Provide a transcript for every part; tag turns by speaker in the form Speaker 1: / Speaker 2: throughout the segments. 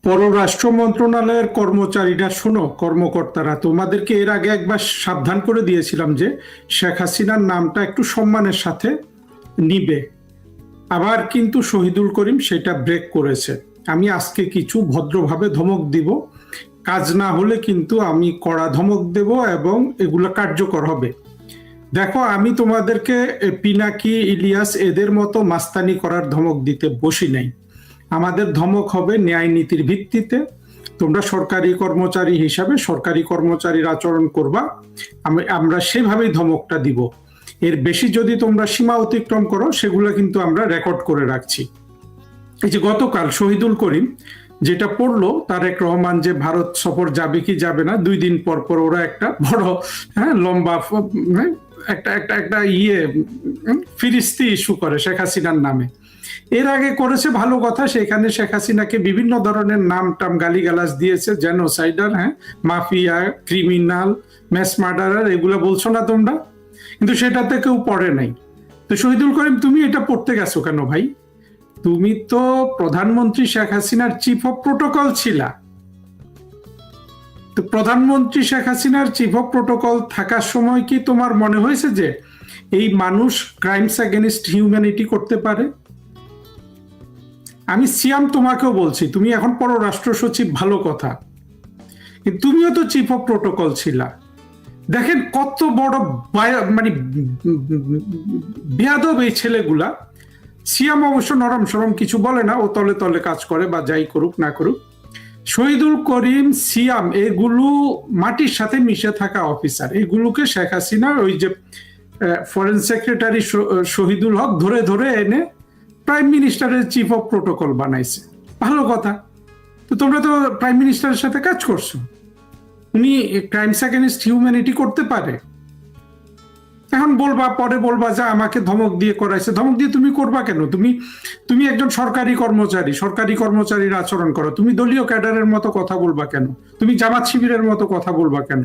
Speaker 1: পররাষ্ট্র মন্ত্রণালয়ের কর্মচারীরা, শোনো, কর্মকর্তারা, তোমাদেরকে এর আগে একবার সাবধান করে দিয়েছিলাম যে শেখ হাসিনার নামটা একটু সম্মানের সাথে নিবে। আবার কিন্তু শহীদুল করিম সেটা ব্রেক করেছে। আমি আজকে কিছু ভদ্রভাবে ধমক দিব, কাজ না হলে কিন্তু আমি কড়া ধমক দেব এবং এগুলো কার্যকর হবে। দেখো, আমি তোমাদেরকে পিনাকি, ইলিয়াস এদের মতো মাস্তানি করার ধমক দিতে বসি নাই। আমাদের ধমক হবে ন্যায় নীতির ভিত্তিতে। তোমরা সরকারি কর্মচারী হিসাবে সরকারি কর্মচারীর আচরণ করবা, আমরা সেভাবেই ধমকটা দিব। এর বেশি যদি তোমরা সীমা অতিক্রম করো, সেগুলো কিন্তু আমরা রেকর্ড করে রাখছি। এই যে গতকাল শহীদুল করিম যেটা পড়লো, তারেক রহমান যে ভারত সফর যাবে কি যাবে না, 2 দিন পর পর ওরা একটা বড় লম্বা একটা একটা একটা ফিরিস্তি ইস্যু করে শেখ হাসিনার নামে। এর আগে করেছে ভালো কথা, সেখানে শেখ হাসিনাকে বিভিন্ন ধরনের নাম টাম গালিগালাজ দিয়েছে, জেনোসাইডার, মাফিয়া, ক্রিমিনাল, ম্যাস মার্ডারার, এগুলো বলছো না তোমরা, কিন্তু সেটাতে কেউ পড়ে নাই। তো শহীদুল করিম, তুমি এটা পড়তে গেছো কেন ভাই? তুমি তো প্রধানমন্ত্রী শেখ হাসিনার চিফ অফ প্রোটোকল ছিলা। তো প্রধানমন্ত্রী শেখ হাসিনার চিফ অফ প্রোটোকল থাকার সময় কি তোমার মনে হয়েছে যে এই মানুষ ক্রাইমস এগেনস্ট হিউম্যানিটি করতে পারে? আমি সিয়াম তোমাকেও বলছি, তুমি এখন পররাষ্ট্র সচিব, ভালো কথা, কিন্তু তুমিও তো চিফ অফ প্রোটোকল ছিলা। দেখেন কত বড় মানে বেয়াদব এই ছেলেগুলা। সিয়াম অবশ্য নরম সরম কিছু বলে না, ও তলে তলে কাজ করে, বা যাই করুক না করুক। শহীদুল করিম, সিয়াম, এগুলো মাটির সাথে মিশে থাকা অফিসার। এগুলোকে শেখ হাসিনার ওই যে ফরেন সেক্রেটারি শহীদুল হক ধরে ধরে এনে প্রাইম মিনিস্টারের চিফ অফ প্রোটোকল বানাইছে। ভালো কথা। তো তোমরা তো প্রাইম মিনিস্টারের সাথে কাজ করছো। উনি ক্রাইমস এগেনস্ট হিউম্যানিটি করতে পারে? এখন বলবা, পরে বলবা যে আমাকে ধমক দিয়ে করাইছে। ধমক দিয়ে তুমি করবা কেন? তুমি একজন সরকারি কর্মচারী, সরকারি কর্মচারীর আচরণ করো। তুমি দলীয় ক্যাডারের মতো কথা বলবা কেন? তুমি জামাত শিবিরের মতো কথা বলবা কেন?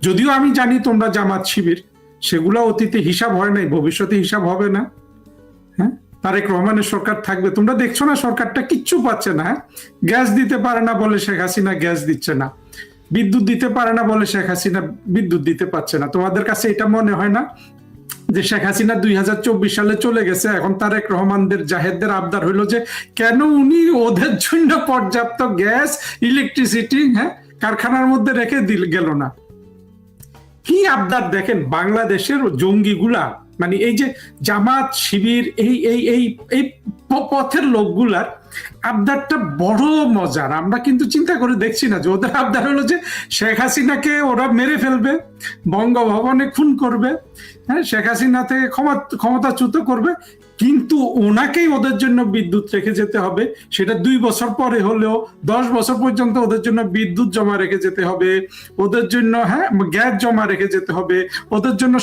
Speaker 1: যদিও আমি জানি তোমরা জামাত শিবির, সেগুলো অতীতে হিসাব হয় নাই, ভবিষ্যতে হিসাব হবে না। হ্যাঁ, তারেক রহমানের সরকার থাকবে, তোমরা দেখছো না সরকারটা কিচ্ছু পাচ্ছে না। গ্যাস দিতে পারে না বলে শেখ হাসিনা গ্যাস দিচ্ছে না, বিদ্যুৎ দিতে পারে না বলে শেখ হাসিনা বিদ্যুৎ দিতে পারছে না। তোমাদের কাছে এটা মনে হয় না যে শেখ হাসিনা 2024 সালে চলে গেছে, এখন তারেক রহমানদের, জাহেদদের আবদার হইলো যে কেন উনি ওদের জন্য পর্যাপ্ত গ্যাস, ইলেকট্রিসিটি কারখানার মধ্যে রেখে গেল না? কি আবদার! দেখেন বাংলাদেশের জঙ্গিগুলা, মানে এই যে জামাত শিবির, এই এই এই এই পথের লোকগুলার আবদারটা বড় মজার। আমরা কিন্তু চিন্তা করে দেখছি না যে ওদের আবদার হলো যে শেখ হাসিনাকে ওরা মেরে ফেলবে, বঙ্গভবনে খুন করবে, শেখ হাসিনা থেকে ক্ষমতাচ্যুত করবে, কিন্তু ওনাকেই ওদের জন্য বিদ্যুৎ রেখে যেতে হবে। সেটা 2 বছর পরে হলেও 10 বছর পর্যন্ত ওদের জন্য বিদ্যুৎ জমা রেখে যেতে হবে, ওদের জন্য গ্যাস জমা রেখে যেতে হবে, ওদের জন্য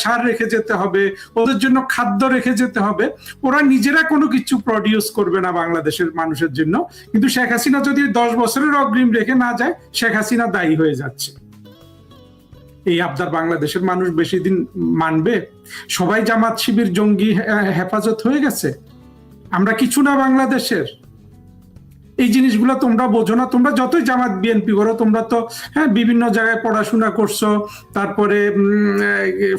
Speaker 1: সার রেখে যেতে হবে, ওদের জন্য খাদ্য রেখে যেতে হবে। ওরা নিজেরা কোনো কিছু প্রডিউস করবে না বাংলাদেশের মানুষের জন্য, কিন্তু শেখ হাসিনা যদি 10 বছরের অগ্রিম রেখে না যায়, শেখ হাসিনা দায়ী হয়ে যাচ্ছে। এই আবদার বাংলাদেশের মানুষ বেশি দিন মানবে? সবাই জামাত শিবির জঙ্গি হেফাজত হয়ে গেছে, আমরা কিছু না বাংলাদেশের? এই জিনিসগুলো তোমরা বোঝো না। তোমরা যতই জামাত বিএনপি করো, তোমরা তো বিভিন্ন জায়গায় পড়াশোনা করছো, তারপরে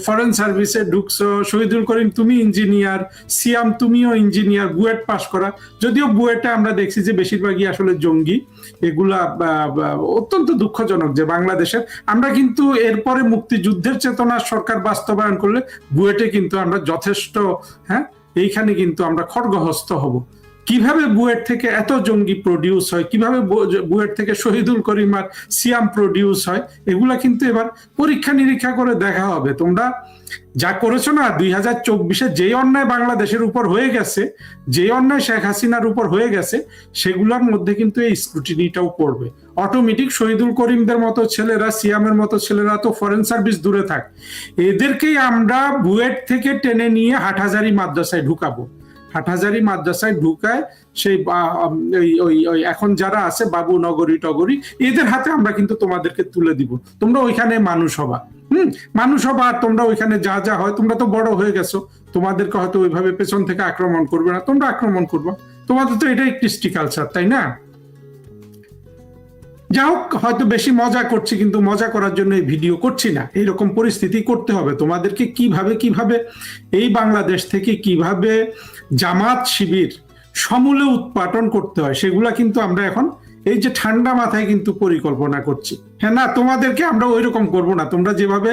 Speaker 1: ফরেন সার্ভিসে ঢুকছো। শহীদুল করিম তুমি ইঞ্জিনিয়ার, সিয়াম তুমিও ইঞ্জিনিয়ার, বুয়েট পাশ করা। যদিও বুয়েটে আমরা দেখছি যে বেশিরভাগই আসলে জঙ্গি। এগুলা অত্যন্ত দুঃখজনক যে বাংলাদেশের, আমরা কিন্তু এরপরে মুক্তিযুদ্ধের চেতনা সরকার বাস্তবায়ন করলে বুয়েটে কিন্তু আমরা যথেষ্ট, এইখানে কিন্তু আমরা খড়গহস্ত হব। কিভাবে বুয়েট থেকে এত জঙ্গি প্রডিউস হয়, কিভাবে বুয়েট থেকে শহীদুল করিম আর সিয়াম প্রডিউস হয়, এগুলা কিন্তু এবার পরীক্ষা নিরীক্ষা করে দেখা হবে। তোমরা যা করেছো না 2024-এ, যেই অন্যায় বাংলাদেশের উপর হয়ে গেছে, যে অন্যায় শেখ হাসিনার উপর হয়ে গেছে, সেগুলোর মধ্যে কিন্তু এই স্ক্রুটিনিটাও পড়বে অটোমেটিক। শহীদুল করিমদের মতো ছেলেরা, সিয়ামের মতো ছেলেরা তো ফরেন সার্ভিস দূরে থাক, এদেরকেই আমরা বুয়েট থেকে টেনে নিয়ে হাটহাজারী মাদ্রাসায় ঢুকাবো। হাটহাজারী মাদ্রাসায় ঢুকায় সেই এখন যারা আছে বাবু নগরী টগরী, এদের হাতে আমরা কিন্তু তোমাদেরকে তুলে দিব। তোমরা ওইখানে মানুষ হবা, মানুষ হবা, আর তোমরা ওইখানে যা যা হয়, তোমরা তো বড় হয়ে গেছো, তোমাদেরকে হয়তো ওইভাবে পেছন থেকে আক্রমণ করবে না, তোমরা আক্রমণ করবা। তোমাদের তো এটাই কৃষ্টি কালচার, তাই না? যা হোক, হয়তো বেশি মজা করছি, কিন্তু মজা করার জন্য এই ভিডিও করছি না। এইরকম পরিস্থিতি করতে হবে তোমাদেরকে। কিভাবে এই বাংলাদেশ থেকে কিভাবে জামাত শিবির সমূলে উৎপাটন করতে হয় সেগুলা কিন্তু আমরা এখন এই যে ঠান্ডা মাথায় কিন্তু পরিকল্পনা করছি। হ্যাঁ, না তোমাদেরকে আমরা ওই রকম করবো না। তোমরা যেভাবে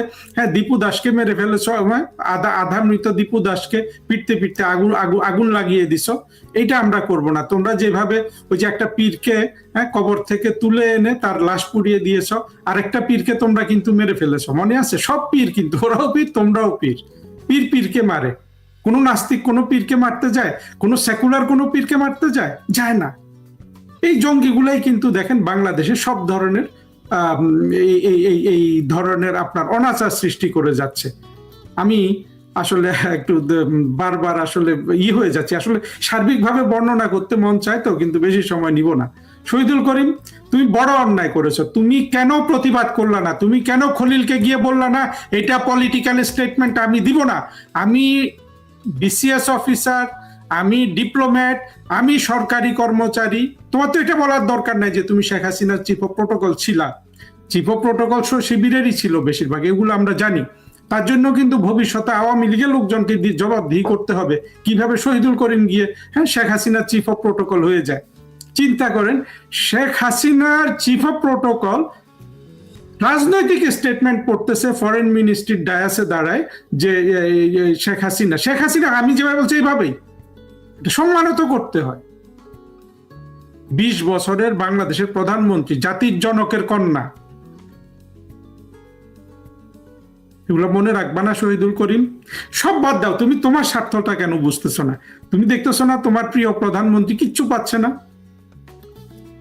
Speaker 1: দীপু দাসকে মেরে ফেলেছ, আধা মৃত দীপু দাসকে পিটতে পিটতে আগুন লাগিয়ে দিছ, এইটা আমরা করব না। তোমরা যেভাবে ওই যে একটা পীরকে কবর থেকে তুলে এনে তার লাশ পুড়িয়ে দিয়েছ, আরেকটা পীরকে তোমরা কিন্তু মেরে ফেলেছ, মনে আছে? সব পীর কিন্তু, ওরাও পীর তোমরাও পীর। পীরকে মারে। কোনো নাস্তিক কোনো পীরকে মারতে যায়? কোনো সেকুলার কোনো পীরকে মারতে যায় না। এই জঙ্গিগুলাই কিন্তু দেখেন বাংলাদেশে সব ধরনের এই ধরনের আপনার অনাচার সৃষ্টি করে যাচ্ছে। আমি আসলে একটু বারবার আসলে হয়ে যাচ্ছে, আসলে সার্বিকভাবে বর্ণনা করতে মন চায় তো, কিন্তু বেশি সময় নিব না। শহীদুল করিম, তুমি বড় অন্যায় করেছো। তুমি কেন প্রতিবাদ করলা না? তুমি কেন খলিলকে গিয়ে বললা না এটা পলিটিক্যাল স্টেটমেন্ট আমি দিব না? আমি বিসিএস অফিসার, আমি ডিপ্লোম্যাট, আমি সরকারি কর্মচারী। তোমার তো এটা বলার দরকার নাই যে তুমি শেখ হাসিনার চিফ অফ প্রোটোকল ছিলা। চিফ অফ প্রোটোকল শিবিরেরই ছিল বেশিরভাগ, এগুলো আমরা জানি। তার জন্য কিন্তু ভবিষ্যতে আওয়ামী লীগের লোকজনকে জবাবদিহি করতে হবে কিভাবে শহীদুল করিম গিয়ে শেখ হাসিনার চিফ অফ প্রোটোকল হয়ে যায়। চিন্তা করেন, শেখ হাসিনার চিফ অফ প্রোটোকল রাজনৈতিক স্টেটমেন্ট পড়তেছে ফরেন মিনিস্ট্রির ডায়াসে দাঁড়ায় যে শেখ হাসিনা আমি যেভাবে বলছি এইভাবেই সম্মানিত করতে হয়। 20 বছরের বাংলাদেশের প্রধানমন্ত্রী, জাতির জনকের কন্যা। এগুলো মনে রাখবা না শহীদুল করিম? সব বাদ দাও, তুমি তোমার স্বার্থটা কেন বুঝতেছো না? তুমি দেখতেছো না তোমার প্রিয় প্রধানমন্ত্রী কিচ্ছু পাচ্ছে না?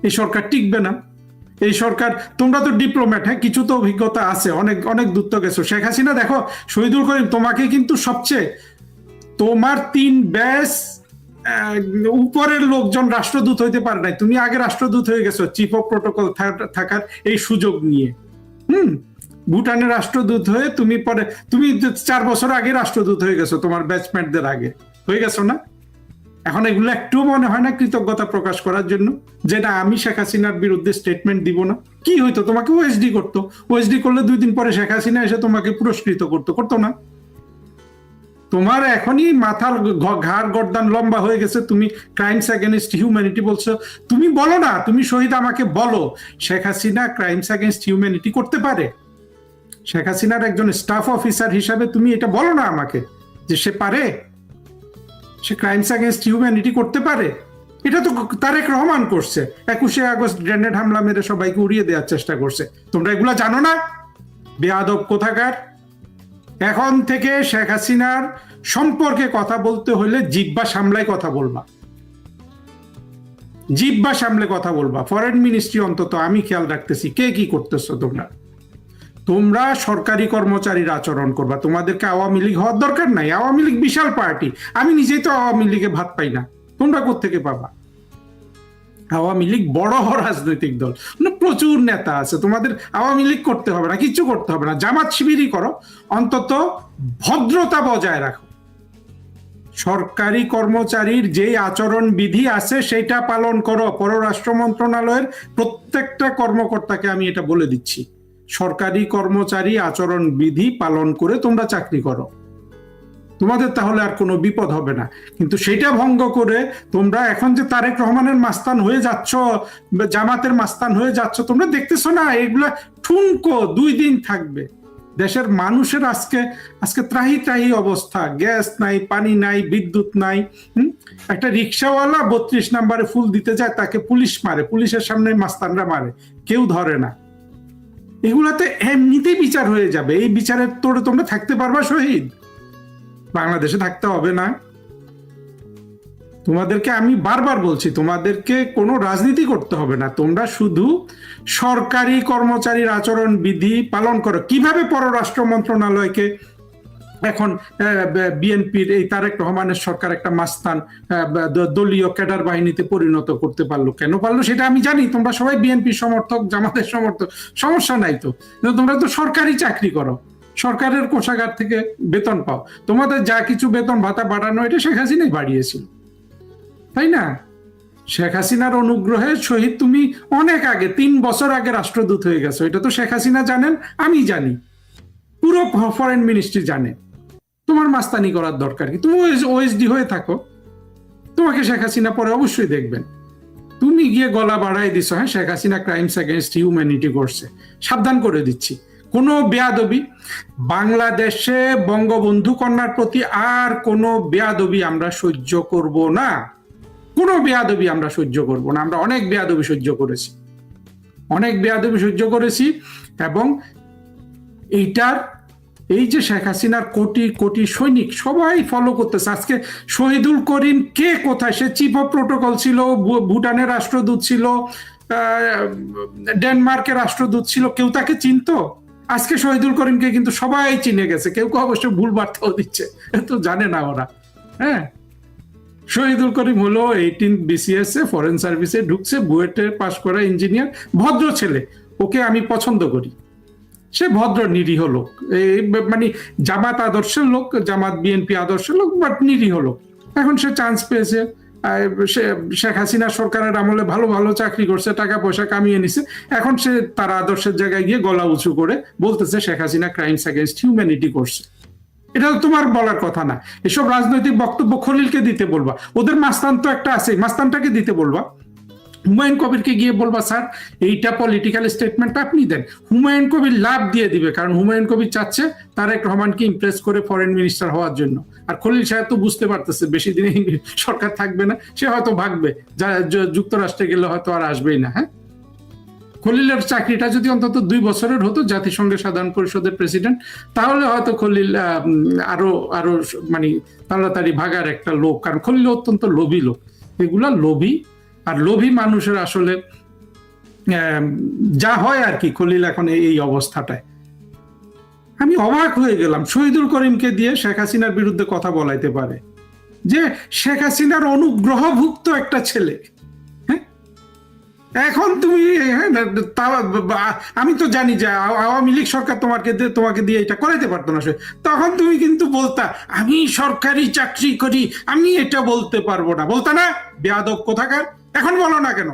Speaker 1: এই সরকার টিকবে না। এই সরকার, তোমরা তো ডিপ্লোম্যাট, কিছু তো অভিজ্ঞতা আছে, অনেক দূর তো গেছো। শেখ হাসিনা দেখো শহীদুল করিম, তোমাকে কিন্তু সবচেয়ে তোমার 3 ব্যাচ উপরের লোকজন রাষ্ট্রদূত হইতে পারে নাই, তুমি আগে রাষ্ট্রদূত হয়ে গেছো চিফ অফ প্রোটোকল থাকার এই সুযোগ নিয়ে। ভুটানের রাষ্ট্রদূত হয়ে তুমি 4 বছর আগে রাষ্ট্রদূত হয়ে গেছো, তোমার ব্যাচমেটদের আগে হয়ে গেছো না? এখন এগুলো একটু মনে হয় না কৃতজ্ঞতা প্রকাশ করার জন্য, যে না আমি শেখ হাসিনার বিরুদ্ধে স্টেটমেন্ট দিব না? কি হইতো, তোমাকে ওএসডি করতো। ওএসডি করলে 2 দিন পরে শেখ হাসিনা এসে তোমাকে পুরস্কৃত করতো না? তোমার এখনই মাথার ঘাড় গর্দান লম্বা হয়ে গেছে, তুমি ক্রাইমস এগেনস্ট হিউম্যানিটি বলছো। তুমি বলো না, তুমি শহীদ আমাকে বলো, Sheikh Hasina crimes against humanity করতে পারে? শেখ হাসিনার একজন স্টাফ অফিসার হিসাবে তুমি এটা বলো না আমাকে যে সে পারে, সে ক্রাইমস এগেনস্ট হিউম্যানিটি করতে পারে? এটা তো তারেক রহমান করছে। 21শে আগস্ট গ্রেনেড হামলা মেরে সবাইকে উড়িয়ে দেওয়ার চেষ্টা করছে। তোমরা এগুলা জানো না? বেয়াদব কোথাকার। এখন থেকে শেখ হাসিনার সম্পর্কে কথা বলতে হলে জিহ্বা সামলায় কথা বলবা, জিহ্বা সামলে কথা বলবা। ফরেন মিনিস্ট্রি অন্তত আমি খেয়াল রাখতেছি কে কি করতেছো। তোমরা সরকারি কর্মচারীর আচরণ করবা। তোমাদেরকে আওয়ামী লীগ হওয়ার দরকার নাই। আওয়ামী লীগ বিশাল পার্টি, আমি নিজেই তো আওয়ামী লীগে ভাত পাই না, তোমরা কোত্থেকে পাবা? আওয়ামী লীগ বড় রাজনৈতিক দল, প্রচুর নেতা আছে। তোমাদের আওয়ামী লীগ করতে হবে না, কিচ্ছু করতে হবে না, জামাত শিবিরই করো। অন্তত ভদ্রতা বজায় রাখো। সরকারি কর্মচারীর যে আচরণ বিধি আছে সেটা পালন করো। পররাষ্ট্র মন্ত্রণালয়ের প্রত্যেকটা কর্মকর্তাকে আমি এটা বলে দিচ্ছি, সরকারি কর্মচারী আচরণ বিধি পালন করে তোমরা চাকরি করো, তোমাদের তাহলে আর কোনো বিপদ হবে না। কিন্তু সেটা ভঙ্গ করে তোমরা এখন যে তারেক রহমানের মাস্তান হয়ে যাচ্ছ, জামাতের মাস্তান হয়ে যাচ্ছ, তোমরা দেখতেছো না এগুলা ঠুনকো 2 দিন থাকবে। দেশের মানুষের আজকে ত্রাহি অবস্থা, গ্যাস নাই, পানি নাই, বিদ্যুৎ নাই। একটা রিক্সাওয়ালা 32 নম্বরে ফুল দিতে যায়, তাকে পুলিশ মারে, পুলিশের সামনে মাস্তানরা মারে, কেউ ধরে না। এগুলাতে এমনিতেই বিচার হয়ে যাবে। এই বিচারের তোড়ে তোমরা থাকতে পারবা শহীদ? বাংলাদেশে থাকতে হবে না। তোমাদেরকে আমি বারবার বলছি, তোমাদেরকে কোনো রাজনীতি করতে হবে না, তোমরা শুধু সরকারি কর্মচারীর আচরণ বিধি পালন করো। কিভাবে পররাষ্ট্র মন্ত্রণালয়কে এখন বিএনপির এই তারেক রহমানের সরকার একটা মাস্তান দলীয় ক্যাডার বাহিনীতে পরিণত করতে পারলো, কেন পারলো সেটা আমি জানি। তোমরা সবাই বিএনপির সমর্থক, জামাতের সমর্থক, সমস্যা নাই তো। তোমরা তো সরকারি চাকরি করো, সরকারের কোষাগার থেকে বেতন পাও। তোমাদের যা কিছু বেতন ভাতা বাড়ানো এটা শেখ হাসিনাই বাড়িয়েছিল, তাই না? শেখ হাসিনার অনুগ্রহে শহীদ তুমি অনেক আগে 3 বছর আগে রাষ্ট্রদূত হয়ে গেছো, এটা তো শেখ হাসিনা জানেন, আমি জানি, পুরো ফরেন মিনিস্ট্রি জানে। তোমার মাস্তানি করার দরকার কি? তুমি ওএসডি হয়ে থাকো, তোমাকে শেখ হাসিনা পরে অবশ্যই দেখবেন। তুমি গিয়ে গলা বাড়াই দিছো, হ্যাঁ Sheikh Hasina crimes against humanity করছে, সাবধান করে দিচ্ছি, কোনো বেয়াদবি বাংলাদেশে বঙ্গবন্ধু কন্যার প্রতি আর কোনো বেয়াদবি আমরা সহ্য করব না, কোনো বেয়াদবি আমরা সহ্য করব না। আমরা অনেক বেয়াদবি সহ্য করেছি, অনেক বেয়াদবি সহ্য করেছি, এবং এইটার এই যে শেখ হাসিনার কোটি কোটি সৈনিক সবাই ফলো করতেছে। আজকে শহীদুল করিম কে কোথায়, সে চিফ অফ প্রোটোকল ছিল, ভুটানের রাষ্ট্রদূত ছিল, ডেনমার্কের রাষ্ট্রদূত ছিল, কেউ তাকে চিনতো? আজকে শহীদুল করিমকে কিন্তু সবাই চিনে গেছে, কেউ কেউ অবশ্য ভুল বার্তাও দিচ্ছে, তো জানে না ওরা। হ্যাঁ, শহীদুল করিম হলো 18 BCS এ ফরেন সার্ভিসে ঢুকছে, বুয়েটে পাশ করা ইঞ্জিনিয়ার, ভদ্র ছেলে, ওকে আমি পছন্দ করি, সে ভদ্র নিরীহ লোক, মানে জামাত আদর্শের লোক, জামাত বিএনপি আদর্শের লোক, বাট নিরীহ লোক। এখন সে চান্স পেয়েছে, শেখ হাসিনা সরকারের আমলে ভালো ভালো চাকরি করছে, টাকা পয়সা কামিয়ে নিছে, এখন সে তার আদর্শের জায়গায় গিয়ে গলা উঁচু করে বলতেছে Sheikh Hasina crimes against humanity করছে। এটা তো তোমার বলার কথা না। এসব রাজনৈতিক বক্তব্য খলিলকে দিতে বলবা, ওদের মাস্তান তো একটা আছে, মাস্তানটাকে দিতে বলবা। হুমায়ুন কবিরকে গিয়ে বলবা স্যার এইটা পলিটিক্যাল স্টেটমেন্ট আপনি দেন। হুমায়ুন কবির লাভ দিয়ে দিবে, কারণ হুমায়ুন কবির চাচ্ছে তারেক রহমানকে ইমপ্রেস করে ফরেন মিনিস্টার হওয়ার জন্য। আর খলিল সাহেব তো বুঝতে পারতেছে বেশি দিনে সরকার থাকবে না, সে হয়তো ভাগবে, যুক্তরাষ্ট্রে গেলে হয়তো আর আসবেই না। হ্যাঁ, খলিলের চাকরিটা যদি অন্তত 2 বছরের হতো জাতিসংঘের সাধারণ পরিষদের প্রেসিডেন্ট, তাহলে হয়তো খলিল আরো আরো মানে তাড়াতাড়ি ভাগার একটা লোক, কারণ খলিল অত্যন্ত লোভী লোক। এগুলা লোভী, আর লোভী মানুষের আসলে যা হয় আর কি। খলিল এখন এই অবস্থাটায়, আমি অবাক হয়ে গেলাম শহীদুল করিমকে দিয়ে শেখ হাসিনার বিরুদ্ধে কথা বলাইতে পারে, যে শেখ হাসিনার অনুগ্রহভুক্ত একটা ছেলে। এখন তুমি, আমি তো জানি যে আওয়ামী লীগ সরকার তোমাকে দিয়ে এটা করাইতে পারতো না, তখন তুমি কিন্তু বলতা আমি সরকারি চাকরি করি, আমি এটা বলতে পারবো না, বলতা না? বেয়াদব কোথাকার, এখন বলো না কেন?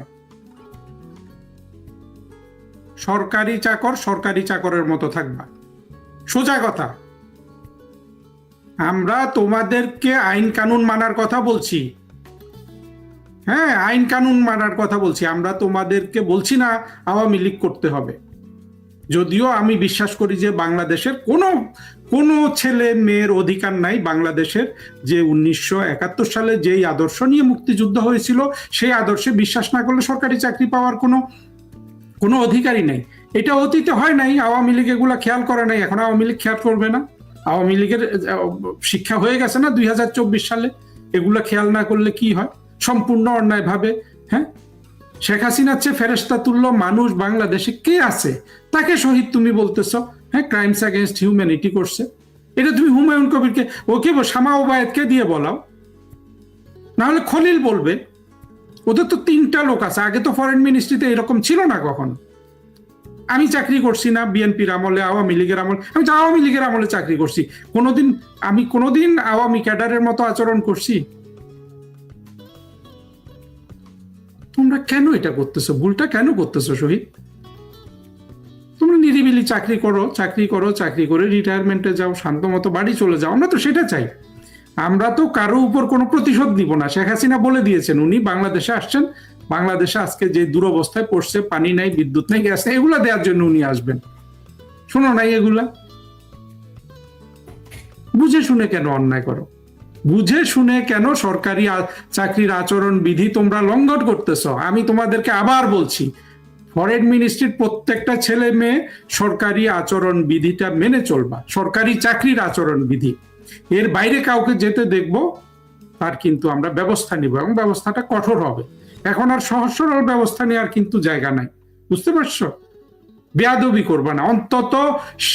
Speaker 1: সরকারি চাকর সরকারি চাকরের মতো থাকবা, সোজা কথা। আমরা তোমাদেরকে আইন কানুন মানার কথা বলছি, হ্যাঁ আইন কানুন মানার কথা বলছি। আমরা তোমাদেরকে বলছি না আওয়ামী লীগ করতে হবে। যদিও আমি বিশ্বাস করি যে বাংলাদেশের কোনো ছেলে মেয়ের অধিকার নাই বাংলাদেশের, যে 1971 সালে যেই আদর্শ নিয়ে মুক্তিযুদ্ধ হয়েছিল সেই আদর্শে বিশ্বাস না করলে সরকারি চাকরি পাওয়ার কোনো অধিকারই নাই। এটা অতীতে হয় নাই, আওয়ামী লীগ এগুলা খেয়াল করে নাই, এখন আওয়ামী লীগ খেয়াল করবে না? আওয়ামী লীগের শিক্ষা হয়ে গেছে না 2024 সালে, এগুলা খেয়াল না করলে কি হয়? সম্পূর্ণ অন্যায় ভাবে। হ্যাঁ, শেখ হাসিনার চেয়ে ফেরেশতা তুল্য মানুষ বাংলাদেশে কে আছে? তাকে শহীদ তুমি বলতেছো, হ্যাঁ ক্রাইমস এগেইনস্ট হিউম্যানিটি করছে। এটা তুমি হুমায়ুন কবিরকে, ওকে শামা ওবায়েদকে দিয়ে বলাও, না হলে খলিল বলবে। ওদের তো 3টা লোক আছে, আগে তো ফরেন মিনিস্ট্রিতে এরকম ছিল না কখনো। আমি চাকরি করছি না বিএনপির আমলে, আওয়ামী লীগের আমলে, আমি তো আওয়ামী লীগের আমলে চাকরি করছি, আমি কোনোদিন আওয়ামী ক্যাডারের মতো আচরণ করছি? তোমরা কেন এটা করতেছো? ভুলটা কেন করতেছো শহীদ? তোমরা নিরিবিলি চাকরি করে রিটায়ারমেন্টে যাও, শান্ত মতো বাড়ি চলে যাও। আমরা তো সেটা চাই, আমরা তো কারো উপর কোনো প্রতিশোধ নিব না। শেখ হাসিনা বলে দিয়েছেন উনি বাংলাদেশে আসছেন, বাংলাদেশে আজকে যে দুরবস্থায় পড়ছে, পানি নাই, বিদ্যুৎ নাই, গ্যাস নেই, এগুলা দেওয়ার জন্য উনি আসবেন। শোনো নাই এগুলা? বুঝে শুনে কেন অন্যায় করো? বুঝে শুনে কেন সরকারি চাকরির আচরণ বিধি তোমরা লঙ্ঘন করতেছো? আমি তোমাদেরকে আবার বলছি, ফরেন মিনিস্ট্রির প্রত্যেকটা ছেলে মেয়ে সরকারি আচরণ বিধিটা মেনে চলবা, সরকারি চাকরির আচরণ বিধি। এর বাইরে কাউকে যেতে দেখবো তার কিন্তু আমরা ব্যবস্থা নিব, এবং ব্যবস্থাটা কঠোর হবে। এখন আর সহজ সরল ব্যবস্থা নেওয়ার কিন্তু জায়গা নাই, বুঝতে পারছো? বেয়াদবি করবা না, অন্তত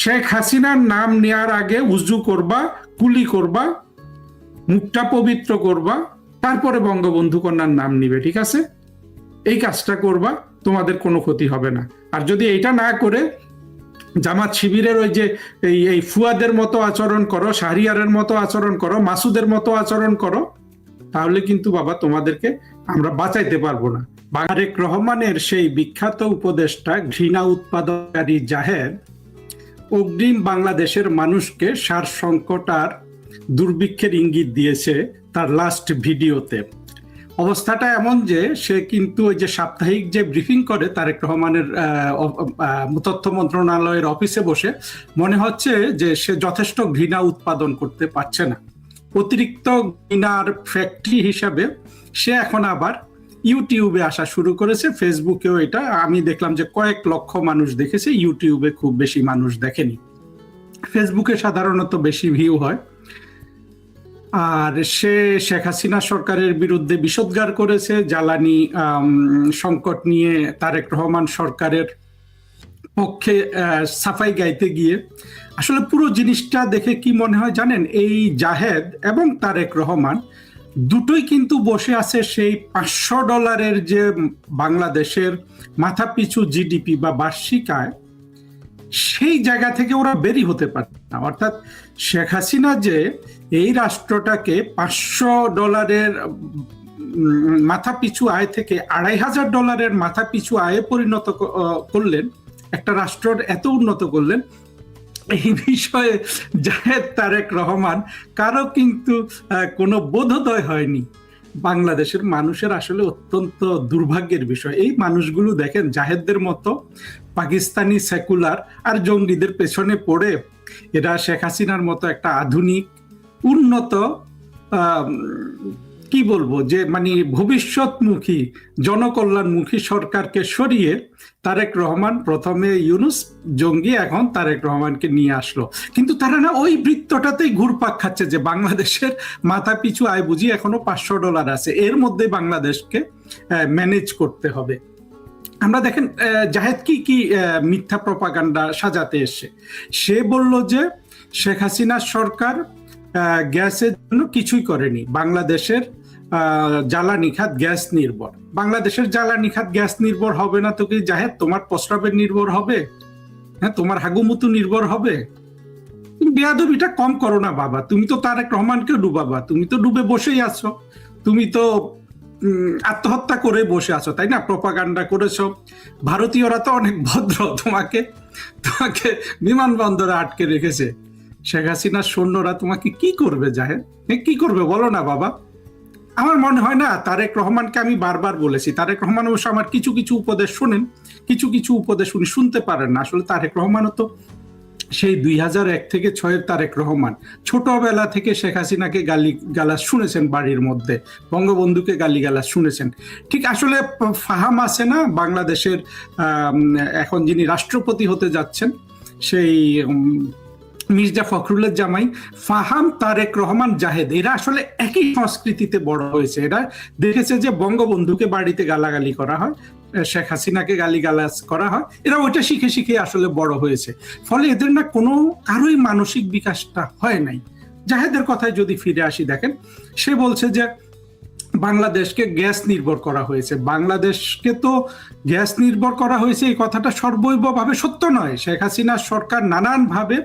Speaker 1: শেখ হাসিনার নাম নেওয়ার আগে উজু করবা, কুলি করবা, মুখটা পবিত্র করবা, তারপরে বঙ্গবন্ধু কন্যার নাম নিবে, ঠিক আছে? এই কাজটা করবা, তোমাদের কোনো ক্ষতি হবে না। আর যদি এটা না করে জামাত শিবিরের ওই যে এই ফুয়াদের মতো আচরণ করো, শাহরিয়ারের মতো আচরণ করো, মাসুদের মতো আচরণ করো, তাহলে কিন্তু বাবা তোমাদেরকে আমরা বাঁচাইতে পারবো না। তারেক রহমানের সেই বিখ্যাত উপদেষ্টা ঘৃণা উৎপাদনকারী জাহেদ অগ্রিম বাংলাদেশের মানুষকে সার সংকট আর দুর্ভিক্ষের ইঙ্গিত দিয়েছে তার লাস্ট ভিডিওতে। অবস্থাটা এমন যে সে কিন্তু ওই যে সাপ্তাহিক যে ব্রিফিং করে তারেক রহমানের তথ্য মন্ত্রণালয়ের অফিসে বসে মনে হচ্ছে যে সে যথেষ্ট ঘৃণা উৎপাদন করতে পারছে না। অতিরিক্ত ঘৃণার ফ্যাক্টরি হিসাবে সে এখন আবার ইউটিউবে আসা শুরু করেছে। ফেসবুকেও এটা আমি দেখলাম যে কয়েক লক্ষ মানুষ দেখেছে, ইউটিউবে খুব বেশি মানুষ দেখেনি। ফেসবুকে সাধারণত বেশি ভিউ হয়। আর সে শেখ হাসিনা সরকারের বিরুদ্ধে বিষোদ্গার করেছে, জ্বালানি সংকট নিয়ে তারেক রহমান সরকারের পক্ষে সাফাই গাইতে গিয়ে। আসলে পুরো জিনিসটা দেখে কি মনে হয় জানেন, এই জাহেদ এবং তারেক রহমান দুটোই কিন্তু বসে আছে সেই $500 যে বাংলাদেশের মাথাপিছু জিডিপি বা বার্ষিক আয়, সেই জায়গা থেকে ওরা বেরি হতে পারত না। অর্থাৎ শেখ হাসিনা যে এই রাষ্ট্রটাকে $500 মাথাপিছু আয় থেকে $2500 মাথাপিছু আয়ে পরিণত করলেন, একটা রাষ্ট্রের এত উন্নত করলেন, এই বিষয়ে জাহেদ তারেক রহমান কারো কিন্তু কোনো বোধোদয় হয়নি। বাংলাদেশের মানুষের আসলে অত্যন্ত দুর্ভাগ্যের বিষয়। এই মানুষগুলো দেখেন জাহেদদের মতো পাকিস্তানি সেকুলার আর জঙ্গিদের পেছনে পড়ে এরা শেখ হাসিনার মতো একটা আধুনিক উন্নত কি বলবো যে মানে ভবিষ্যৎমুখী জনকল্যাণমুখী সরকারকে সরিয়ে তারেক রহমান, প্রথমে ইউনূস জঙ্গি, এখন তারেক রহমানকে নিয়ে আসলো। কিন্তু তারা না ওই বৃত্তটাতেই ঘুরপাক খাচ্ছে যে বাংলাদেশের মাথা পিছু আয় বুঝি এখনো $500 আছে, এর মধ্যে বাংলাদেশকে ম্যানেজ করতে হবে। আমরা দেখেন জাহেদ কি কি মিথ্যা প্রপাগান্ডা সাজাতে এসে। সে বলল যে শেখ হাসিনার সরকার গ্যাসের জন্য কিছুই করেনি, বাংলাদেশের জ্বালানি খাত গ্যাস নির্ভর। বাংলাদেশের জ্বালানি খাত গ্যাস নির্ভর হবে না তো কি জাহেদ তোমার প্রস্রাবের নির্ভর হবে? হ্যাঁ, তোমার হাগুমুতু নির্ভর হবে? বেয়াদবিটা কম করো না বাবা, তুমি তো তারেক রহমানকে ডুবাবা, তুমি তো ডুবে বসেই আছো, তুমি তো আত্মহত্যা করে বসে আছো, তাই না? প্রপাগান্ডা করেছো। ভারতীয়রা তো অনেক ভদ্র, তোমাকে বিমানবন্দরে আটকে রেখেছে। শেখ হাসিনার সৈন্যরা তোমাকে কি করবে জাহেদ? কি করবে বলো না বাবা? আমার মনে হয় না, তারেক রহমানকে আমি বারবার বলেছি, তারেক রহমান অবশ্য আমার কিছু কিছু উপদেশ শোনেন, কিছু কিছু উপদেশ উনি শুনতে পারেন না। আসলে তারেক রহমানও তো সেই 2001 থেকে 6 তারেক রহমান ছোটবেলা থেকে শেখ হাসিনাকে গালিগালাজ শুনেছেন, বাড়ির মধ্যে বঙ্গবন্ধুকে গালিগালাজ শুনেছেন। ঠিক আসলে ফাহাম আছে না বাংলাদেশের এখন যিনি রাষ্ট্রপতি হতে যাচ্ছেন, সেই মির্জা ফখরুলের জামাই ফাহাম, তারেক রহমান, জাহেদ, এরা আসলে একই সংস্কৃতিতে বড় হয়েছে। এরা দেখেছে যে বঙ্গবন্ধুকে বাড়িতে গালাগালি করা হয়, শেখ হাসিনাকে গালিগালাজ করা হয়, এরা ওইটা শিখে শিখে আসলে বড় হয়েছে। ফলে এদের না কোনো কারোই মানসিক বিকাশটা হয় নাই। জাহেদের কথায় যদি ফিরে আসি, দেখেন সে বলছে যে বাংলাদেশকে গ্যাস নির্ভর করা হয়েছে। বাংলাদেশকে তো গ্যাস নির্ভর করা হয়েছে এই কথাটা সর্বৈবভাবে সত্য নয়। শেখ হাসিনার সরকার নানানভাবে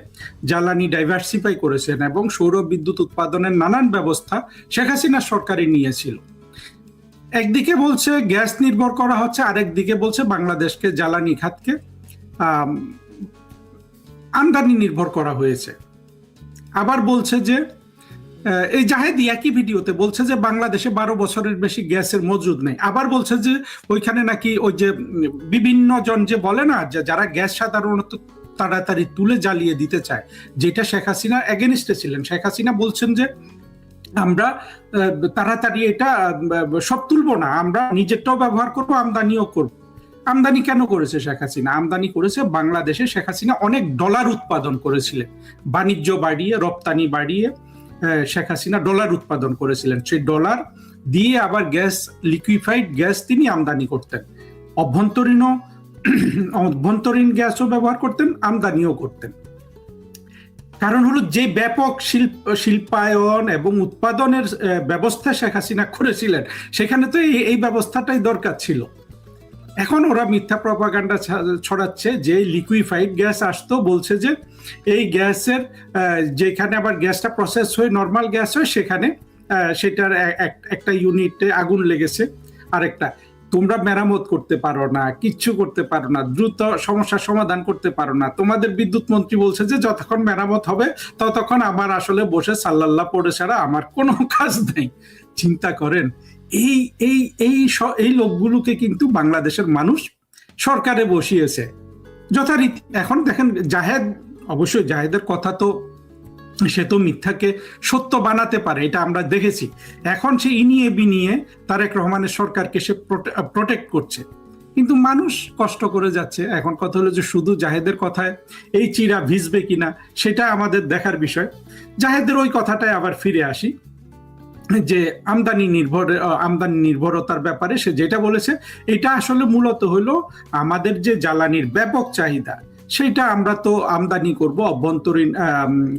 Speaker 1: জ্বালানি ডাইভার্সিফাই করেছেন এবং সৌর বিদ্যুৎ উৎপাদনের নানান ব্যবস্থা শেখ হাসিনার সরকারই নিয়েছিল। একদিকে বলছে গ্যাস নির্ভর করা হচ্ছে, আরেকদিকে বলছে বাংলাদেশকে জ্বালানি খাতকে আমদানি নির্ভর করা হয়েছে। আবার বলছে যে এই জাহেদ একই ভিডিওতে বলছে যে বাংলাদেশে 12 বছরের বেশি গ্যাসের মজুদ নেই। আবার বলছে যে ওইখানে নাকি ওই যে বিভিন্ন জন যে বলে না যে যারা গ্যাস সাধারণত তাড়াতাড়ি তুলে জ্বালিয়ে দিতে চায়, যেটা শেখ হাসিনা এগেনিস্টে ছিলেন। শেখ হাসিনা বলছেন যে আমরা তাড়াতাড়ি এটা সব তুলবো না, আমরা নিজেরটাও ব্যবহার করবো, আমদানিও করবো। আমদানি কেন করেছে শেখ হাসিনা? আমদানি করেছে বাংলাদেশে শেখ হাসিনা অনেক ডলার উৎপাদন করেছিলেন, বাণিজ্য বাড়িয়ে, রপ্তানি বাড়িয়ে শেখ হাসিনা ডলার উৎপাদন করেছিলেন। সেই ডলার দিয়ে আবার গ্যাস, লিকুইফাইড গ্যাস তিনি আমদানি করতেন, অভ্যন্তরীণ গ্যাসও ব্যবহার করতেন, আমদানিও করতেন। কারণ হলো যে ব্যাপক শিল্পায়ন এবং উৎপাদনের ব্যবস্থা শেখ হাসিনা করেছিলেন, সেখানে তো এই ব্যবস্থাটাই দরকার ছিল। এখন ওরা মিথ্যা প্রপাগান্ডা ছড়াচ্ছে যে লিকুইফাইড গ্যাস আসতো, বলছে যে এই গ্যাসের যেখানে আবার গ্যাসটা প্রসেস হয়ে নর্মাল গ্যাস হয়, সেখানে সেটার একটা ইউনিটে আগুন লেগেছে, আরেকটা, তোমরা মেরামত করতে পারো না, কিচ্ছু করতে পারো না, দ্রুত সমস্যার সমাধান করতে পারো না। তোমাদের বিদ্যুৎ মন্ত্রী বলছে যে যতক্ষণ মেরামত হবে ততক্ষণ আমার আসলে বসে সাল্লাল্লাহ পড়ে ছাড়া আমার কোনো কাজ নেই। চিন্তা করেন, এই এই এই এই লোকগুলোকে কিন্তু বাংলাদেশের মানুষ সরকারে বসিয়েছে যথারীতি। এখন দেখেন জাহেদ, অবশ্যই জাহেদের কথা তো, সে তো মিথ্যাকে সত্য বানাতে পারে, এটা আমরা দেখেছি। এখন সে ইনিয়ে বিনিয়ে তারেক রহমানের সরকারকে সে প্রোটেক্ট করছে, কিন্তু মানুষ কষ্ট করে যাচ্ছে। এখন কথা হলো যে শুধু জাহেদের কথায় এই চিরা ভিজবে কিনা সেটা আমাদের দেখার বিষয়। জাহেদের ওই কথাটায় আবার ফিরে আসি, যে আমদানি নির্ভরতার ব্যাপারে সে যেটা বলেছে, এটা আসলে মূলত হলো আমাদের যে জ্বালানির ব্যাপক চাহিদা, সেটা আমরা তো আমদানি করব, অভ্যন্তরীণ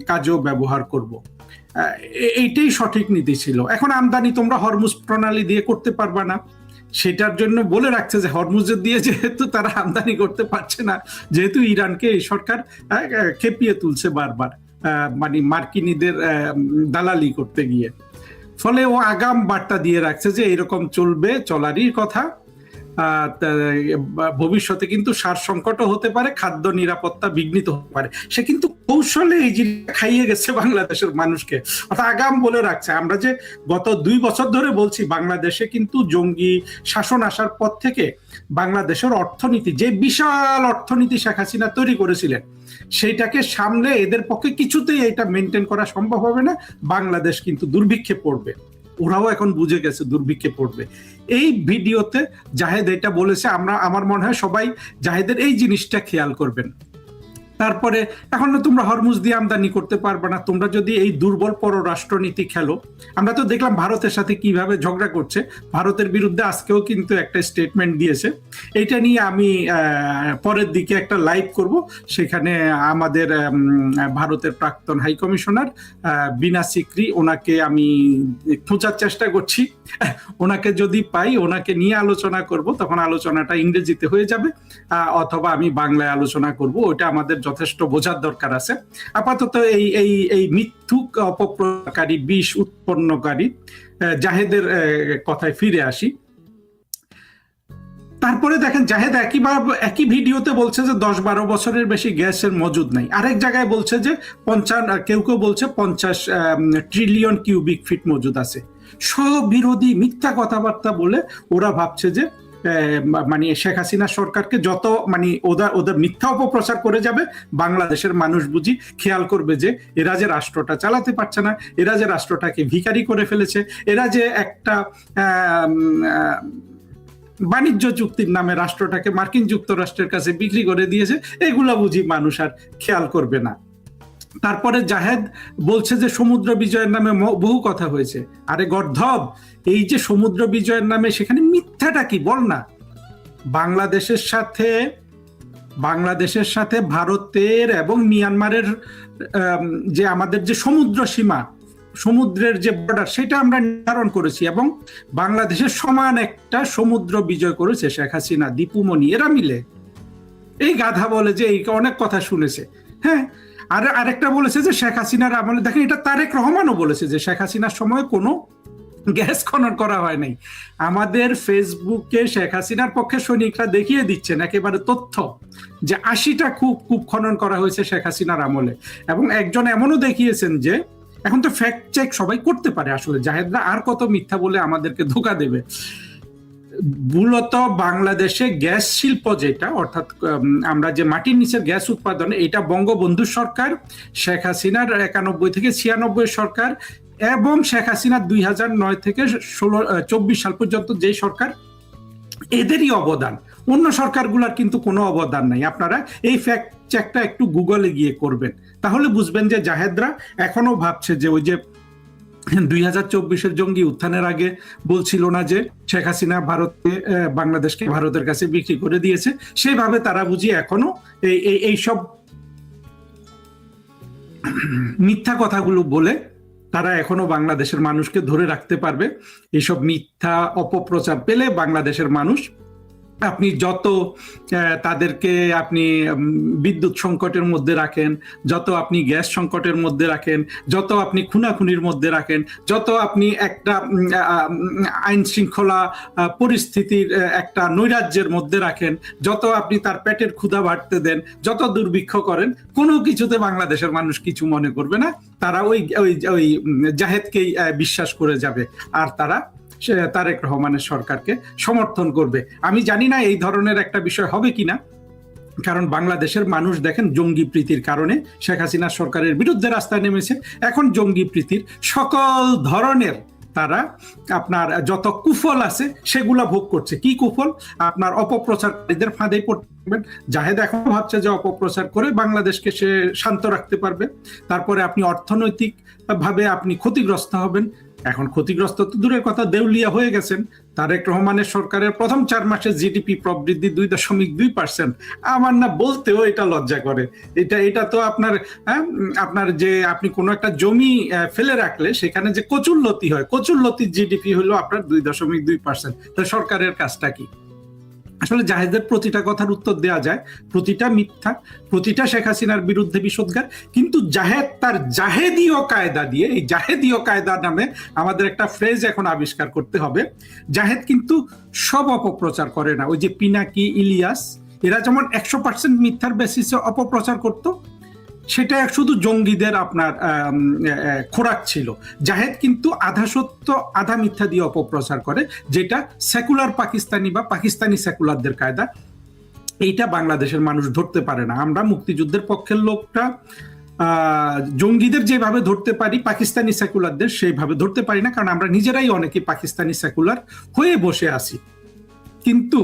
Speaker 1: কাজেও ব্যবহার করব। এইটাই সঠিক নীতি ছিল। এখন আমদানি তোমরা হরমুজ প্রণালী দিয়ে করতে পারবা না, সেটার জন্য বলে রাখছে যে হরমুজের দিয়ে যেহেতু তারা আমদানি করতে পারছে না, যেহেতু ইরানকে এই সরকার খেপিয়ে তুলছে বারবার, মানে মার্কিনীদের দালালি করতে গিয়ে, ফলে ও আগাম বার্তা দিয়ে রাখছে যে এরকম চলবে, চলারই কথা। ভবিষ্যতে কিন্তু সার সংকটও হতে পারে, খাদ্য নিরাপত্তা বিঘ্নিত হতে পারে। সে কিন্তু কৌশলে এই জিনিসটা খাইয়ে গেছে বাংলাদেশের মানুষকে, অর্থাৎ আগাম বলে রাখছে। আমরা যে গত 2 বছর ধরে বলছি, বাংলাদেশে কিন্তু জঙ্গি শাসন আসার পর থেকে বাংলাদেশের অর্থনীতি, যে বিশাল অর্থনীতি শেখ হাসিনা তৈরি করেছিলেন, সেইটাকে সামলে এদের পক্ষে কিছুতেই এটা মেনটেন করা সম্ভব হবে না। বাংলাদেশ কিন্তু দুর্ভিক্ষে পড়বে, ওরাও এখন বুঝে গেছে দুর্ভিক্ষে পড়বে। এই ভিডিওতে জাহেদ এটা বলেছে, আমার মনে হয় সবাই জাহেদের এই জিনিসটা খেয়াল করবেন। তারপরে এখন তোমরা হরমুজ দিয়ে আমদানি করতে পারবে না, তোমরা যদি এই দুর্বল পররাষ্ট্রনীতি খেলো। আমরা তো দেখলাম ভারতের সাথে কিভাবে ঝগড়া করছে, ভারতের বিরুদ্ধে আজকেও কিন্তু একটা স্টেটমেন্ট দিয়েছে। এটা নিয়ে আমি পরের দিকে একটা লাইভ করব, সেখানে আমাদের ভারতের প্রাক্তন হাই কমিশনার বিনা সিকরি, ওনাকে আমি খোঁজার চেষ্টা করছি, ওনাকে যদি পাই ওনাকে নিয়ে আলোচনা করব, তখন আলোচনাটা ইংরেজিতে হয়ে যাবে, অথবা আমি বাংলায় আলোচনা করব। ওটা আমাদের যথেষ্ট বোঝার দরকার আছে। আপাতত এই মিথ্যুক অপপ্রকারী, বিষ উৎপন্নকারী জাহেদের কথায় ফিরে আসি। তারপরে দেখেন জাহেদ একই ভিডিওতে বলছে যে 10-12 বছরের বেশি গ্যাসের মজুদ নাই। আরেক জায়গায় বলছে যে কেউ বলছে 50 ট্রিলিয়ন কিউবিক ফিট মজুদ আছে। সব বিরোধী মিথ্যা কথাবার্তা বলে ওরা ভাবছে যে মানে শেখ হাসিনা সরকারকে যত মানে ওদের মিথ্যা অপপ্রচার করে যাবে, বাংলাদেশের মানুষ বুঝি খেয়াল করবে যে এরা যে রাষ্ট্রটা চালাতে পারছে না, এরা যে রাষ্ট্রটাকে ভিখারি করে ফেলেছে, এরা যে একটা বাণিজ্য চুক্তির নামে রাষ্ট্রটাকে মার্কিন যুক্তরাষ্ট্রের কাছে বিক্রি করে দিয়েছে, এগুলা বুঝি মানুষ আর খেয়াল করবে না। তারপরে জাহেদ বলছে যে সমুদ্র বিজয়ের নামে বহু কথা হয়েছে। আরে গর্ধব, এই যে সমুদ্র বিজয়ের নামে সেখানে মিথ্যাটা কি বল না। বাংলাদেশের সাথে ভারতের এবং মিয়ানমারের যে আমাদের যে সমুদ্র সীমা, সমুদ্রের যে বর্ডার, সেটা আমরা নির্ধারণ করেছি, এবং বাংলাদেশের সমান একটা সমুদ্র বিজয় করেছে শেখ হাসিনা, দীপুমণি, এরা মিলে। এই গাধা বলে যে এই অনেক কথা শুনেছে। হ্যাঁ, আর আরেকটা বলেছে যে শেখ হাসিনার আমলে, দেখেন এটা তারেক রহমানও বলেছে যে শেখ হাসিনার সময় কোনো গ্যাস খনন করা হয় নাই। আমাদের ফেসবুকে শেখ হাসিনার পক্ষে সৈনিকরা দেখিয়ে দিচ্ছেন একেবারে তথ্য যে 80টা কূপ খনন করা হয়েছে শেখ হাসিনার আমলে, এবং একজন এমনও দেখিয়েছেন যে, এখন তো ফ্যাক্ট চেক সবাই করতে পারে, আসলে জাহেদরা আর কত মিথ্যা বলে আমাদেরকে ধোঁকা দেবে। মূলত বাংলাদেশে গ্যাস শিল্প যেটা, অর্থাৎ আমরা যে মাটির নিচের গ্যাস উৎপাদন, এটা বঙ্গবন্ধু সরকার, শেখ হাসিনার 91 থেকে 96 সরকার, এবং শেখ হাসিনার 2009 থেকে 24 সাল পর্যন্ত যে সরকার, এদেরই অবদান। অন্য সরকারগুলোর কিন্তু কোনো অবদান নাই। আপনারা এই ফ্যাক্ট চেকটা একটু গুগলে গিয়ে করবেন, তাহলে বুঝবেন যে জাহেদরা এখনো ভাবছে যে ওই যে 2024-এর জঙ্গি উত্থানের আগে বলছিল না যে শেখ হাসিনা বাংলাদেশকে ভারতের কাছে বিক্রি করে দিয়েছে, সেইভাবে তারা বুঝি এখনো এইসব মিথ্যা কথাগুলো বলে তারা এখনো বাংলাদেশের মানুষকে ধরে রাখতে পারবে। এইসব মিথ্যা অপপ্রচার পেলে বাংলাদেশের মানুষ আপনি যত তাদেরকে আপনি বিদ্যুৎ সংকটের মধ্যে রাখেন, যত আপনি গ্যাস সংকটের মধ্যে রাখেন, যত আপনি খুনাখুনির মধ্যে রাখেন, যত আপনি একটা আইন শৃঙ্খলা পরিস্থিতির একটা নৈরাজ্যের মধ্যে রাখেন, যত আপনি তার পেটের ক্ষুধা বাড়তে দেন, যত দুর্ভিক্ষ করেন, কোনো কিছুতে বাংলাদেশের মানুষ কিছু মনে করবে না। তারা ওই ওই ওই জাহেদকেই বিশ্বাস করে যাবে, আর তারা তারেক রহমানের সরকারকে সমর্থন করবে। আমি জানি না এই ধরনের একটা বিষয় হবে কিনা, কারণ বাংলাদেশের মানুষ দেখেন জঙ্গি প্রীতির কারণে শেখ হাসিনা সরকারের বিরুদ্ধে রাস্তায় নেমেছে। এখন জঙ্গি প্রীতির সকল ধরনের তারা আপনার যত কুফল আছে সেগুলা ভোগ করছে। কি কুফল? আপনার অপপ্রচারকারীদের ফাঁদে পড়বেন। জাহেদ এখন ভাবছে যে অপপ্রচার করে বাংলাদেশকে সে শান্ত রাখতে পারবে, তারপরে আপনি অর্থনৈতিক ভাবে আপনি ক্ষতিগ্রস্ত হবেন। এখন ক্ষতিগ্রস্ত তো দূরের কথা, দেউলিয়া হয়ে গেছেন। তারেক রহমানের সরকারের প্রথম 4 মাসে জিডিপি প্রবৃদ্ধি 2.2%। আমার না বলতেও এটা লজ্জা করে। এটা তো আপনার আপনার যে আপনি কোনো একটা জমি ফেলে রাখলে সেখানে যে কচুরলতি হয়, কচুরলতির জিডিপি হলো আপনার 2.2%। তো সরকারের কাজটা কি? আসলে জাহেদের প্রতিটা কথার উত্তর দেওয়া যায়, প্রতিটা মিথ্যা, প্রতিটা শেখ হাসিনার বিরুদ্ধে বিষোদ্গার। কিন্তু জাহেদ তার জাহেদীয় কায়দা দিয়ে, এই জাহেদীয় কায়দা নামে আমাদের একটা ফ্রেজ এখন আবিষ্কার করতে হবে। জাহেদ কিন্তু সব অপপ্রচার করে না। ওই যে পিনাকি, ইলিয়াস, এরা যেমন 100% মিথ্যার বেসিসে অপপ্রচার করতো, সেটা শুধু জঙ্গিদের আপনার খোরাক ছিল। জাহেদ কিন্তু আধা সত্য আধা মিথ্যা দিয়ে অপপ্রচার করে, যেটা সেকুলার পাকিস্তানি বা পাকিস্তানি সেকুলারদের কায়দা। এইটা বাংলাদেশের মানুষ ধরতে পারে না। আমরা মুক্তিযুদ্ধের পক্ষের লোকটা জঙ্গিদের যেভাবে ধরতে পারি, পাকিস্তানি সেকুলারদের সেইভাবে ধরতে পারি না, কারণ আমরা নিজেরাই অনেকে পাকিস্তানি সেকুলার হয়ে বসে আছি। কিন্তু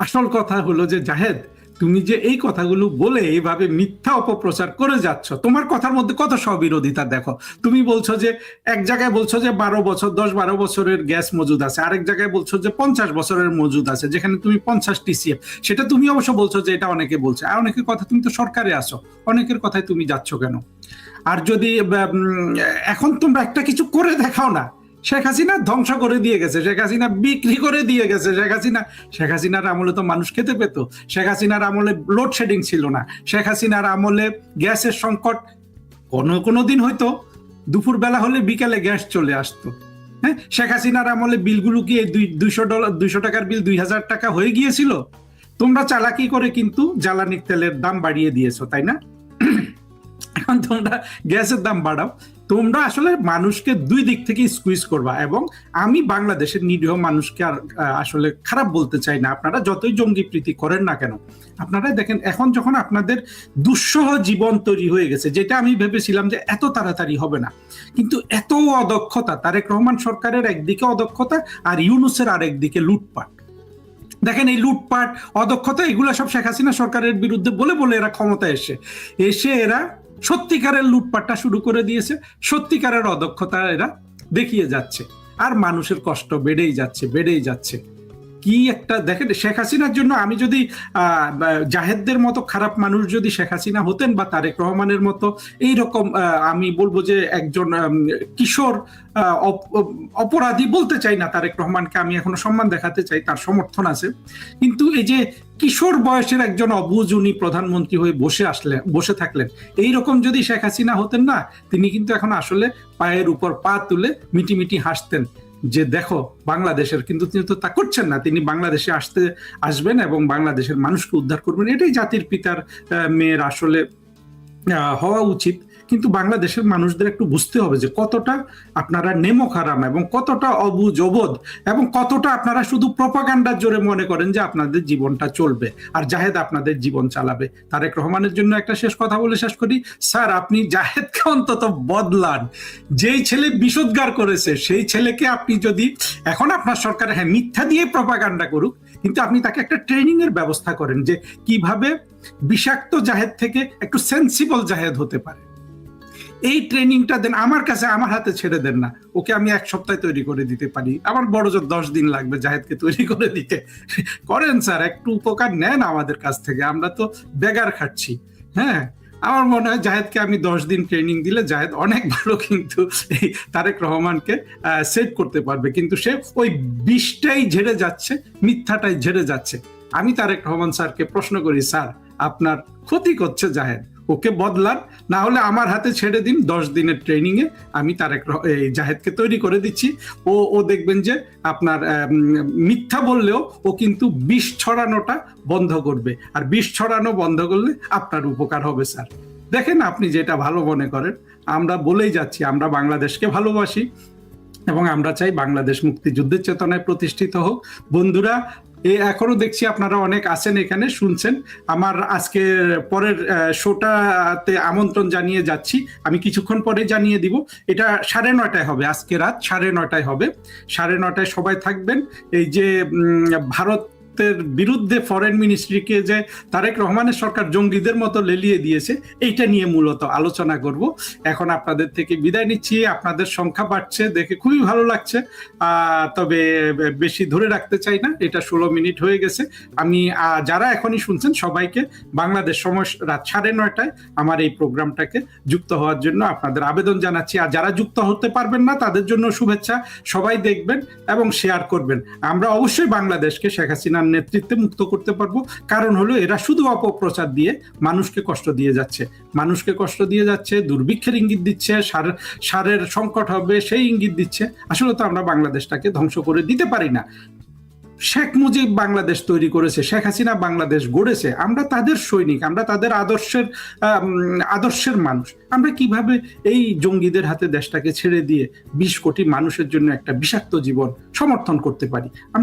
Speaker 1: আসল কথা হলো যে জাহেদ, তুমি যে এই কথাগুলো বলে এইভাবে মিথ্যা অপপ্রচার করে যাচ্ছ, তোমার কথার মধ্যে কত স্ববিরোধিতা দেখো। তুমি বলছো যে এক জায়গায় বলছো যে 10-12 বছরের গ্যাস মজুদ আছে, আরেক জায়গায় বলছো যে 50 বছরের মজুদ আছে, যেখানে তুমি 50 TCF। সেটা তুমি অবশ্য বলছো যে এটা অনেকে বলছে, আর অনেকের কথা, তুমি তো সরকারে আসো, অনেকের কথায় তুমি যাচ্ছ কেন? আর যদি এখন তোমরা একটা কিছু করে দেখাও না। শেখ হাসিনা ধ্বংস করে দিয়ে গেছে, শেখ হাসিনা বিক্রি করে দিয়ে গেছে। শেখ হাসিনার আমলে তো মানুষ খেতে পেত। শেখ হাসিনার আমলে লোডশেডিং ছিল না। শেখ হাসিনার আমলে গ্যাসের সংকট কোনো দিন হয়তো দুপুর বেলা হলে বিকালে গ্যাস চলে আসতো। হ্যাঁ, শেখ হাসিনার আমলে বিলগুলো কি $200 টাকার বিল 2000 টাকা হয়ে গিয়েছিল? তোমরা চালাকি করে কিন্তু জ্বালানি তেলের দাম বাড়িয়ে দিয়েছো, তাই না? এখন তোমরা গ্যাসের দাম বাড়াও। তোমরা আসলে মানুষকে দুই দিক থেকে স্কুইজ করবা। এবং আমি বাংলাদেশের নিরীহ মানুষকে আর আসলে খারাপ বলতে চাই না। আপনারা যতই জঙ্গি প্রীতি করেন না কেন, আপনারা দেখেন এখন যখন আপনাদের দুঃসহ জীবন তৈরি হয়ে গেছে, যেটা আমি ভেবেছিলাম যে এত তাড়াতাড়ি হবে না, কিন্তু এত অদক্ষতা, তারেক রহমান সরকারের একদিকে অদক্ষতা আর ইউনূসের আরেকদিকে লুটপাট। দেখেন এই লুটপাট, অদক্ষতা, এগুলো সব শেখ হাসিনা সরকারের বিরুদ্ধে বলে বলে এরা ক্ষমতায় এসে এরা সত্যিকারের লুটপাটটা শুরু করে দিয়েছে, সত্যিকারের অদক্ষতা এরা দেখিয়ে যাচ্ছে, আর মানুষের কষ্ট বেড়েই যাচ্ছে। কি একটা দেখেন, শেখ হাসিনার জন্য আমি যদি জাহেদদের মতো খারাপ মানুষ যদি শেখ হাসিনা হতেন, বা তারেক রহমানের মতো এইরকম আমি বলবো যে একজন কিশোর অপরাধী, বলতে চাই না তারেক রহমানকে, আমি এখনো সম্মান দেখাতে চাই, তার সমর্থন আছে, কিন্তু এই যে কিশোর বয়সের একজন অবুঝ উনি প্রধানমন্ত্রী হয়ে বসে থাকলেন, এইরকম যদি শেখ হাসিনা হতেন না, তিনি কিন্তু এখন আসলে পায়ের উপর পা তুলে মিটিমিটি হাসতেন যে দেখো বাংলাদেশের, কিন্তু তিনি তো তা করছেন না। তিনি বাংলাদেশে আসবেন এবং বাংলাদেশের মানুষকে উদ্ধার করবেন। এটাই জাতির পিতার মেয়ের আসলে হওয়া উচিত। কিন্তু বাংলাদেশের মানুষদের একটু বুঝতে হবে যে কতটা আপনারা নেমক হারাম, এবং কতটা অবুঝ অবোধ, এবং কতটা আপনারা শুধু প্রপাগান্ডার জোরে মনে করেন যে আপনাদের জীবনটা চলবে, আর জাহেদ আপনাদের জীবন চালাবে। তারেক রহমানের জন্য একটা শেষ কথা বলে শেষ করি। স্যার, আপনি জাহেদকে অন্তত বদলান। যেই ছেলে বিষোদ্গার করেছে সেই ছেলেকে আপনি যদি এখন আপনার সরকার মিথ্যা দিয়ে প্রপাগান্ডা করুক, কিন্তু আপনি তাকে একটা ট্রেনিং এর ব্যবস্থা করেন যে কিভাবে বিষাক্ত জাহেদ থেকে একটু সেন্সিবল জাহেদ হতে পারে। এই ট্রেনিংটা দেন আমার কাছে, আমার হাতে ছেড়ে দেন না। ওকে আমি 1 সপ্তাহে তৈরি করে দিতে পারি, আমার বড় জোর 10 দিন লাগবে জাহেদকে তৈরি করে দিতে। করেন স্যার, একটু উপকার নেন আমাদের কাছ থেকে, আমরা তো বেগার খাচ্ছি। হ্যাঁ, আমার মনে হয় জাহেদকে আমি 10 দিন ট্রেনিং দিলে জাহেদ অনেক ভালো কিন্তু এই তারেক রহমানকে সেভ করতে পারবে, কিন্তু সে ওই বিষটাই ঝেড়ে যাচ্ছে, মিথ্যাটাই ঝেড়ে যাচ্ছে। আমি তারেক রহমান স্যারকে প্রশ্ন করি, স্যার আপনার ক্ষতি করছে জাহেদ, ওকে বদলান, না হলে আমার হাতে ছেড়ে দিন, 10 দিনের ট্রেনিং এ আমি এই জাহেদকে তৈরি করে দিচ্ছি। ও দেখবেন যে আপনার মিথ্যা বললেও ও কিন্তু বিষ ছড়ানোটা বন্ধ করবে, আর বিষ ছড়ানো বন্ধ করলে আপনার উপকার হবে স্যার। দেখেন আপনি যেটা ভালো মনে করেন, আমরা বলেই যাচ্ছি আমরা বাংলাদেশকে ভালোবাসি এবং আমরা চাই বাংলাদেশ মুক্তিযুদ্ধের চেতনায় প্রতিষ্ঠিত হোক। বন্ধুরা, এখনো দেখছি আপনারা অনেক আছেন এখানে, শুনছেন। আমার আজকে পরের শোটাতে আমন্ত্রণ জানিয়ে যাচ্ছি, আমি কিছুক্ষণ পরে জানিয়ে দিব। এটা 9:30 হবে, আজকে রাত 9:30 হবে। 9:30 সবাই থাকবেন। এই যে ভারতের বিরুদ্ধে ফরেন মিনিস্ট্রিকে যে তারেক রহমানের সরকার জঙ্গিদের মতো লেলিয়ে দিয়েছে, এইটা নিয়ে মূলত আলোচনা করব। এখন আপনাদের থেকে বিদায় নিচ্ছি, আপনাদের সংখ্যা বাড়ছে দেখে খুবই ভালো লাগছে, তবে বেশি ধরে রাখতে চাই না, এটা 16 মিনিট হয়ে গেছে। আমি যারা এখনই শুনছেন সবাইকে বাংলাদেশ সময় রাত 9:30 আমার এই প্রোগ্রামটাকে যুক্ত হওয়ার জন্য আপনাদের আবেদন জানাচ্ছি। আর যারা যুক্ত হতে পারবেন না তাদের জন্য শুভেচ্ছা, সবাই দেখবেন এবং শেয়ার করবেন। আমরা অবশ্যই বাংলাদেশকে শেখ হাসিনার নেতৃত্বে মুক্ত করতে পারবো, কারণ হলো এরা শুধু অপপ্রচার দিয়ে মানুষকে কষ্ট দিয়ে যাচ্ছে, দুর্ভিক্ষের ইঙ্গিত দিচ্ছে, সারের সংকট হবে সেই ইঙ্গিত দিচ্ছে। আসলে তো আমরা বাংলাদেশটাকে ধ্বংস করে দিতে পারি না। শেখ মুজিব বাংলাদেশ তৈরি করেছে, শেখ হাসিনা বাংলাদেশ গড়েছে, আমরা তাদের সৈনিক, আমরা তাদের আদর্শের মানুষ। আমরা কিভাবে এই জঙ্গিদের হাতে দেশটাকে ছেড়ে দিয়ে 20 কোটি মানুষের জন্য একটা বিষাক্ত জীবন সমর্থন করতে পারি? আমরা